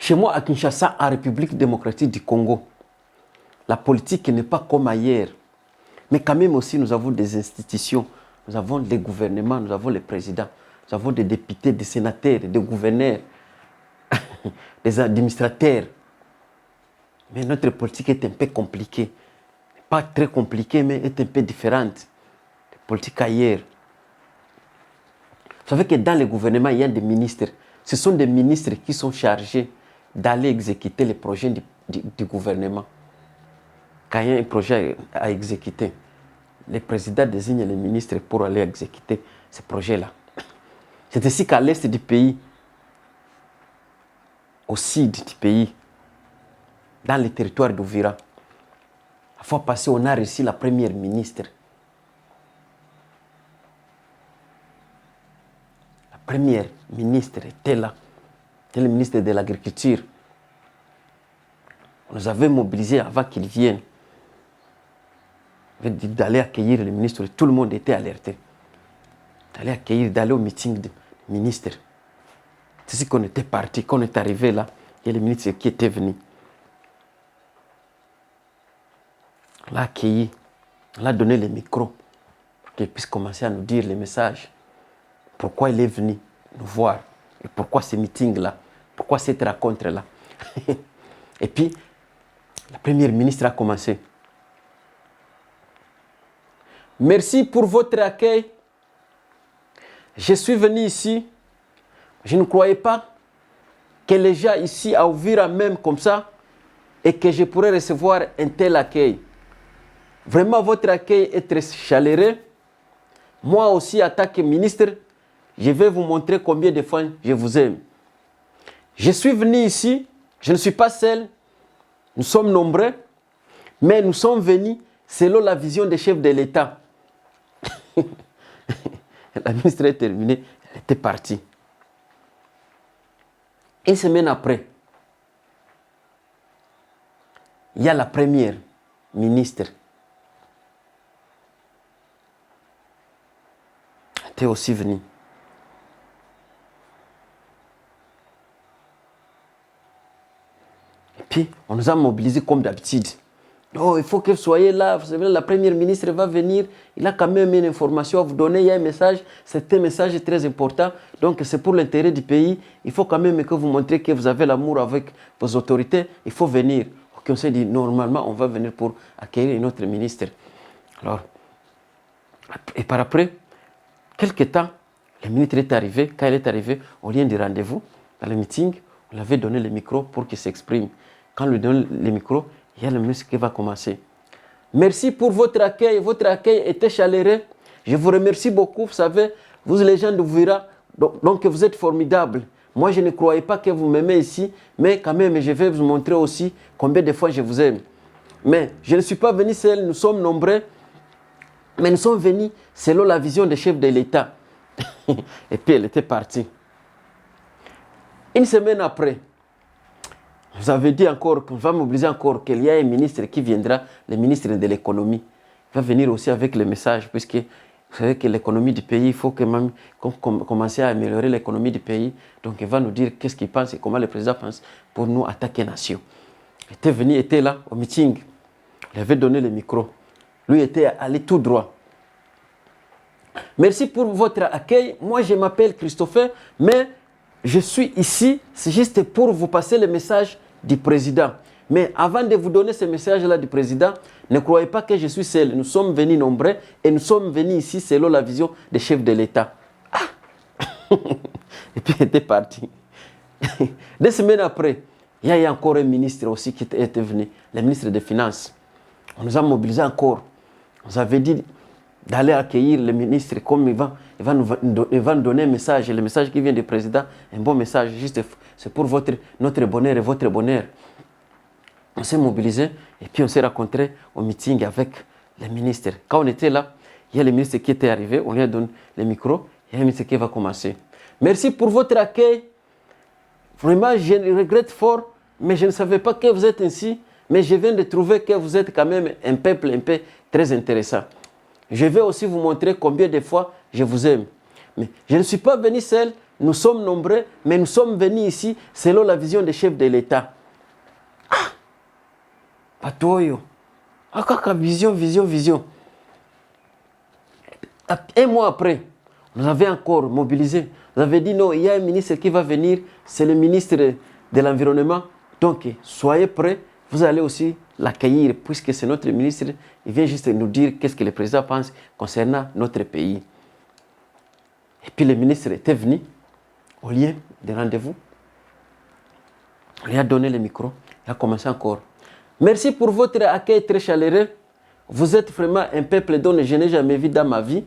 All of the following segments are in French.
Chez moi, à Kinshasa, en République démocratique du Congo, la politique n'est pas comme ailleurs. Mais quand même aussi, nous avons des institutions, nous avons les gouvernements, nous avons les présidents, nous avons des députés, des sénateurs, des gouverneurs, des administrateurs. Mais notre politique est un peu compliquée. Pas très compliquée, mais est un peu différente des politiques ailleurs. Vous savez que dans les gouvernements, il y a des ministres. Ce sont des ministres qui sont chargés d'aller exécuter les projets du gouvernement. Quand il y a un projet à exécuter, le président désigne les ministres pour aller exécuter ce projet-là. C'est ainsi qu'à l'est du pays, au sud du pays, dans le territoire d'Ouvira, la fois passée, on a reçu la première ministre. La première ministre était là. C'était le ministre de l'Agriculture. On nous avait mobilisés avant qu'il vienne. D'aller accueillir le ministre. Tout le monde était alerté. D'aller accueillir, d'aller au meeting du ministre. C'est ce qu'on était parti. Quand on est arrivé là, il y a le ministre qui était venu. On l'a accueilli. On l'a donné le micro pour qu'il puisse commencer à nous dire les messages. Pourquoi il est venu nous voir. Et pourquoi ce meeting-là. Pourquoi cette rencontre-là. Et puis, la première ministre a commencé. Merci pour votre accueil. Je suis venu ici. Je ne croyais pas que les gens ici à Ouvira même comme ça et que je pourrais recevoir un tel accueil. Vraiment, votre accueil est très chaleureux. Moi aussi, en tant que ministre, je vais vous montrer combien de fois je vous aime. Je suis venu ici, je ne suis pas seul, nous sommes nombreux, mais nous sommes venus selon la vision des chefs de l'État. La ministre est terminée, elle était partie. Une semaine après, il y a la première ministre. Elle était aussi venue. Et puis, on nous a mobilisés comme d'habitude. Oh, il faut que vous soyez là. Vous savez, la première ministre va venir. Il a quand même une information à vous donner. Il y a un message. C'est un message très important. Donc, c'est pour l'intérêt du pays. Il faut quand même que vous montrez que vous avez l'amour avec vos autorités. Il faut venir. Ok, on s'est dit, normalement, on va venir pour accueillir notre ministre. Alors, et par après, quelques temps, le ministre est arrivé. Quand il est arrivé, au lieu du rendez-vous, dans le meeting, on lui avait donné le micro pour qu'il s'exprime. Quand on lui donne le micro, il y a le ministre qui va commencer. Merci pour votre accueil. Votre accueil était chaleureux. Je vous remercie beaucoup. Vous savez, vous les gens de Ouvira, donc vous êtes formidables. Moi, je ne croyais pas que vous m'aimez ici, mais quand même, je vais vous montrer aussi combien de fois je vous aime. Mais je ne suis pas venu seul, nous sommes nombreux, mais nous sommes venus selon la vision des chefs de l'État. Et puis, elle était partie. Une semaine après, vous avez dit encore qu'on va mobiliser encore qu'il y a un ministre qui viendra, le ministre de l'économie. Il va venir aussi avec le message, puisque vous savez que l'économie du pays, il faut que même commencer à améliorer l'économie du pays. Donc il va nous dire qu'est-ce qu'il pense et comment le président pense pour nous attaquer nation. Il était venu, il était là au meeting. Il avait donné le micro. Lui était allé tout droit. Merci pour votre accueil. Moi, je m'appelle Christopher, mais je suis ici, c'est juste pour vous passer le message du président. Mais avant de vous donner ce message-là du président, ne croyez pas que je suis seul. Nous sommes venus nombreux et nous sommes venus ici selon la vision des chefs de l'État. Ah. Et puis il était parti. 2 semaines après, il y a encore un ministre aussi qui était venu, le ministre des Finances. On nous a mobilisés encore. On nous avait dit d'aller accueillir le ministre comme il va nous donner un message. Le message qui vient du président, un bon message, juste c'est pour notre bonheur et votre bonheur. On s'est mobilisés et puis on s'est rencontrés au meeting avec les ministres. Quand on était là, il y a le ministre qui était arrivé, on lui a donné le micro, il y a le ministre qui va commencer. Merci pour votre accueil. Vraiment, je regrette fort, mais je ne savais pas que vous êtes ainsi. Mais je viens de trouver que vous êtes quand même un peuple très intéressant. Je vais aussi vous montrer combien de fois je vous aime. Mais je ne suis pas venu seul, nous sommes nombreux, mais nous sommes venus ici selon la vision des chefs de l'État. Ah! Patoyo. Ah, vision. Un mois après, vous avez encore mobilisé. Vous avez dit non, il y a un ministre qui va venir, c'est le ministre de l'Environnement. Donc, soyez prêts, vous allez aussi l'accueillir, puisque c'est notre ministre. Il vient juste nous dire qu'est-ce que le président pense concernant notre pays. Et puis le ministre était venu au lieu de rendez-vous. On lui a donné le micro. Il a commencé encore. Merci pour votre accueil très chaleureux. Vous êtes vraiment un peuple dont je n'ai jamais vu dans ma vie.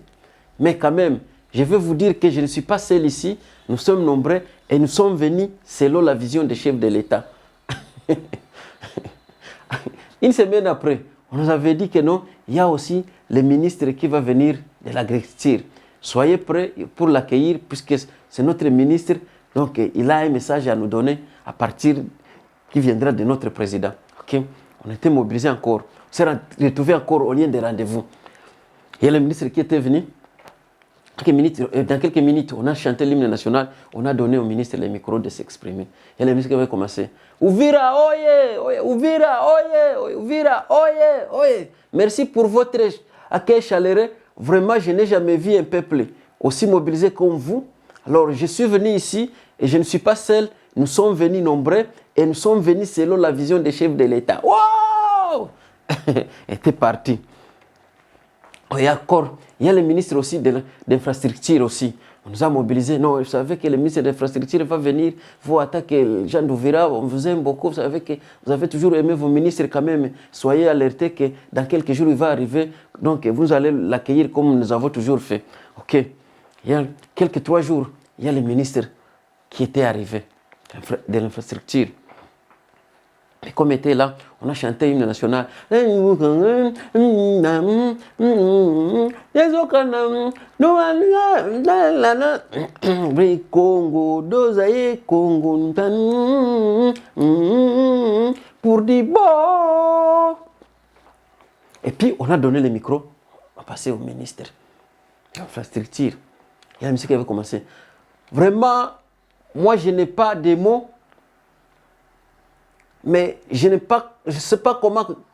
Mais quand même, je veux vous dire que je ne suis pas seul ici. Nous sommes nombreux et nous sommes venus selon la vision des chefs de l'État. Une semaine après, on nous avait dit que non, il y a aussi le ministre qui va venir de l'agriculture. Soyez prêts pour l'accueillir puisque c'est notre ministre. Donc, il a un message à nous donner à partir qui viendra de notre président. Okay? On était mobilisés encore. On s'est retrouvés encore au lieu de rendez-vous. Il y a le ministre qui était venu. Dans quelques minutes, on a chanté l'hymne national. On a donné au ministre le micro de s'exprimer. Il y a le ministre qui avait commencé. Ouvira, oye, Ouvira, oye, Ouvira, oye. Merci pour votre accueil chaleureux. Vraiment, je n'ai jamais vu un peuple aussi mobilisé comme vous. Alors, je suis venu ici et je ne suis pas seul. Nous sommes venus nombreux et nous sommes venus selon la vision des chefs de l'État. Wow! Était parti. Il y a le ministre aussi de l'infrastructure aussi. On nous a mobilisés. Non, vous savez que le ministre de l'infrastructure va venir vous attaquer. Jean d'Ouvira, on vous aime beaucoup. Vous savez que vous avez toujours aimé vos ministres quand même. Soyez alertés que dans quelques jours, il va arriver. Donc, vous allez l'accueillir comme nous avons toujours fait. OK. Il y a quelques 3 jours, il y a le ministre qui était arrivé de l'infrastructure. Et comme était là, on a chanté l'hymne national. Congo, Dosaïe, Congo, pour dire bon. Et puis, on a donné le micro, on a passé au ministre de l'infrastructure. Il y a la musique qui avait commencé. Vraiment, moi, je n'ai pas de mots. Mais je ne sais pas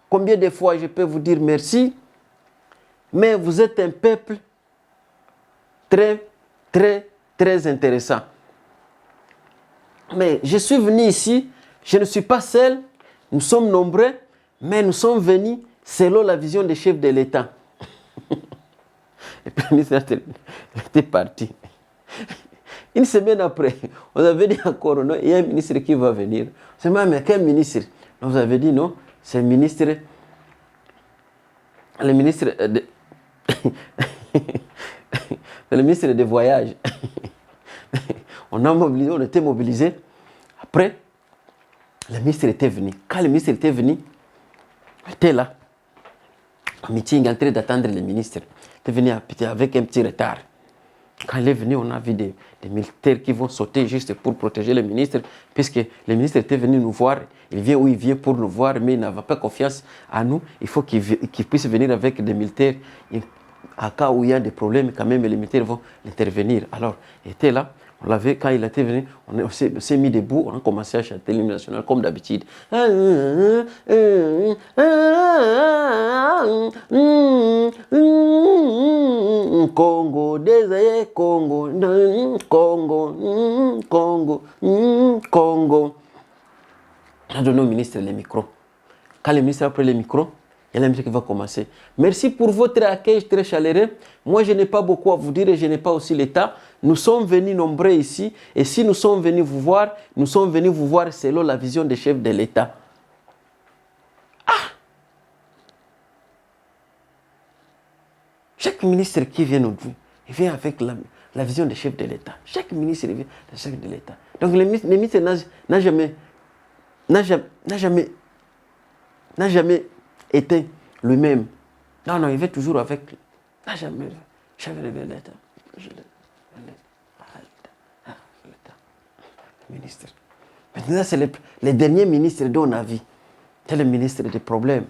combien de fois je peux vous dire merci. Mais vous êtes un peuple très, très, très intéressant. Mais je suis venu ici, je ne suis pas seul, nous sommes nombreux, mais nous sommes venus selon la vision des chefs de l'État. Et puis le ministre était parti. Une semaine après, on avait dit encore, non, il y a un ministre qui va venir. C'est même, mais quel ministre? Vous avez dit non, c'est le ministre de... c'est le ministre des voyages. On était mobilisés. Après, le ministre était venu. Quand le ministre était venu, il était là, en meeting, en train d'attendre le ministre. Il était venu avec un petit retard. Quand il est venu, on a vu des militaires qui vont sauter juste pour protéger le ministre, puisque le ministre était venu nous voir. Il vient où il vient pour nous voir, mais il n'avait pas confiance à nous. Il faut qu'il puisse venir avec des militaires. À cas où il y a des problèmes, quand même, les militaires vont intervenir. Alors, il était là. On l'avait, quand il était venu, on s'est mis debout, on a commencé à chanter l'hymne national comme d'habitude. Congo, désolé, Congo, Congo, Congo, Congo. On a donné au ministre le micro. Quand le ministre a pris le micro, il y a la musique qui va commencer. Merci pour votre accueil très chaleureux. Moi, je n'ai pas beaucoup à vous dire et je n'ai pas aussi l'état. Nous sommes venus nombreux ici. Et si nous sommes venus vous voir, nous sommes venus vous voir selon la vision des chefs de l'État. Ah! Chaque ministre qui vient nous dire, il vient avec la vision des chefs de l'État. Chaque ministre vient des chefs de l'État. Donc, le ministre n'a jamais été lui-même. Non, il va toujours avec. N'a jamais. Ministre. Maintenant, c'est le dernier ministre dont on a vu. C'est le ministre des problèmes.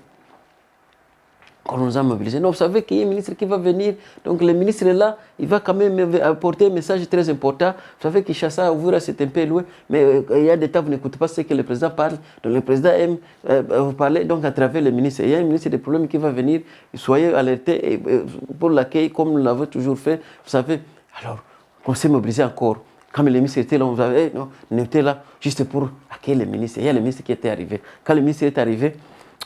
on nous a mobilisés. Non, vous savez qu'il y a un ministre qui va venir. Donc le ministre est là, il va quand même apporter un message très important. Vous savez que Kinshasa, Uvira, c'est un peu loin, mais il y a des temps, vous n'écoutez pas ce que le président parle. Donc le président aime vous parler donc à travers le ministre. Il y a un ministre des problèmes qui va venir. Soyez alertés pour l'accueil, comme nous l'avons toujours fait. Vous savez, alors, on s'est mobilisé encore. Quand le ministre était là, on était là juste pour accueillir le ministre. Il y a le ministre qui était arrivé. Quand le ministre est arrivé,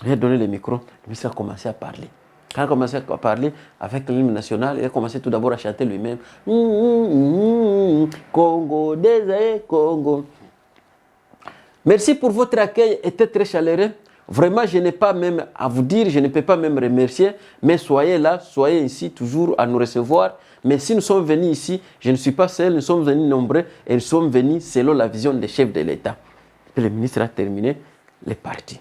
il a donné le micro, le ministre a commencé à parler. Quand il a commencé à parler avec l'hymne national, il a commencé tout d'abord à chanter lui-même. Congo, désert, Congo. Merci pour votre accueil, était très chaleureux. Vraiment, je n'ai pas même à vous dire, je ne peux pas même remercier, mais soyez là, soyez ici toujours à nous recevoir. Mais si nous sommes venus ici, je ne suis pas seul, nous sommes venus nombreux et nous sommes venus selon la vision des chefs de l'État. Et le ministre a terminé, les partis.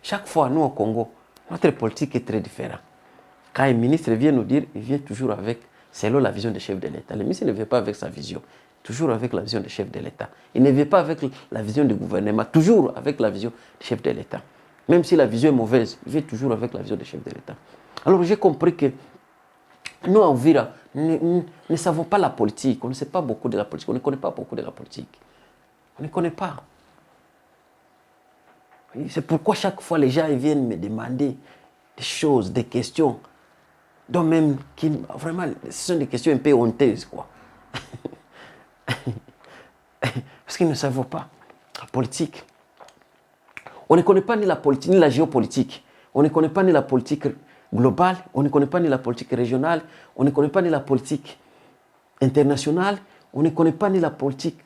Chaque fois, nous au Congo, notre politique est très différente. Quand un ministre vient nous dire, il vient toujours avec, selon la vision des chefs de l'État. Le ministre ne vient pas avec sa vision, toujours avec la vision des chefs de l'État. Il ne vient pas avec la vision du gouvernement, toujours avec la vision des chefs de l'État. Même si la vision est mauvaise, il vient toujours avec la vision des chefs de l'État. Alors j'ai compris que nous, à Uvira, nous ne savons pas la politique, on ne sait pas beaucoup de la politique, on ne connaît pas beaucoup de la politique. On ne connaît pas. C'est pourquoi chaque fois les gens viennent me demander des choses, des questions, donc même qui, vraiment, ce sont des questions un peu honteuses, quoi. Parce qu'ils ne savent pas la politique. On ne connaît pas ni la politique, ni la géopolitique. On ne connaît pas ni la politique globale, on ne connaît pas ni la politique régionale, on ne connaît pas ni la politique internationale, on ne connaît pas ni la politique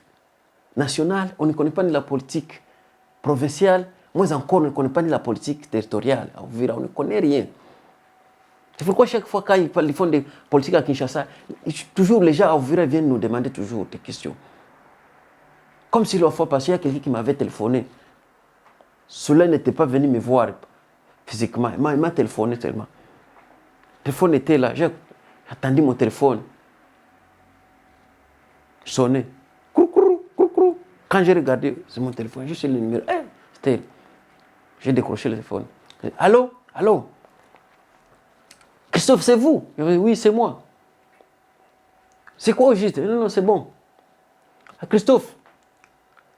nationale, on ne connaît pas ni la politique provinciale. Moins encore, on ne connaît pas ni la politique territoriale. On ne connaît rien. C'est pourquoi chaque fois quand ils font des politiques à Kinshasa, toujours les gens à Uvira viennent nous demander toujours des questions. Comme si l'autre fois passée, il y a quelqu'un qui m'avait téléphoné. Cela n'était pas venu me voir physiquement. Il m'a téléphoné tellement. Le téléphone était là. J'ai attendu mon téléphone. Sonné. Coucou, coucou. Quand j'ai regardé, c'est mon téléphone. J'ai sur le numéro. C'était. J'ai décroché le téléphone. Allô? Allô? Christophe, c'est vous? Oui, c'est moi. C'est quoi au juste? Non, non, c'est bon. Christophe,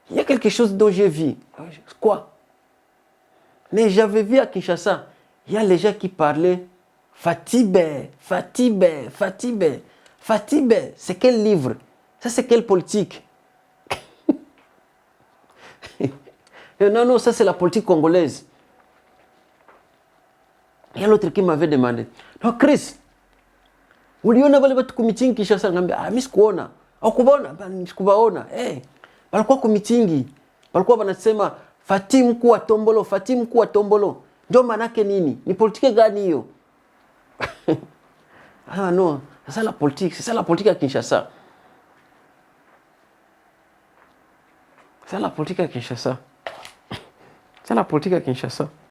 il y a quelque chose dont j'ai vu. Quoi? Mais j'avais vu à Kinshasa, il y a les gens qui parlaient Fatibé, Fatibé, Fatibé. Fatibé, c'est quel livre? Ça, c'est quelle politique? Non, non, ça c'est la politique congolaise. Il y a l'autre qui m'avait demandé, non, Chris, uliona wale watu kumitingi Kinshasa? Ngambia, mimi sikuona. Au kubaona? Sikubaona. Walikuwa kumitingi. Walikuwa wanasema Fati mkuu wa Tombolo, Fati mkuu wa Tombolo. Ndio manake nini? Ni politiki gani hiyo? Ah non, c'est ça la politique, c'est ça la politique à Kinshasa. C'est la politique à Kinshasa. C'est la politique à Kinshasa.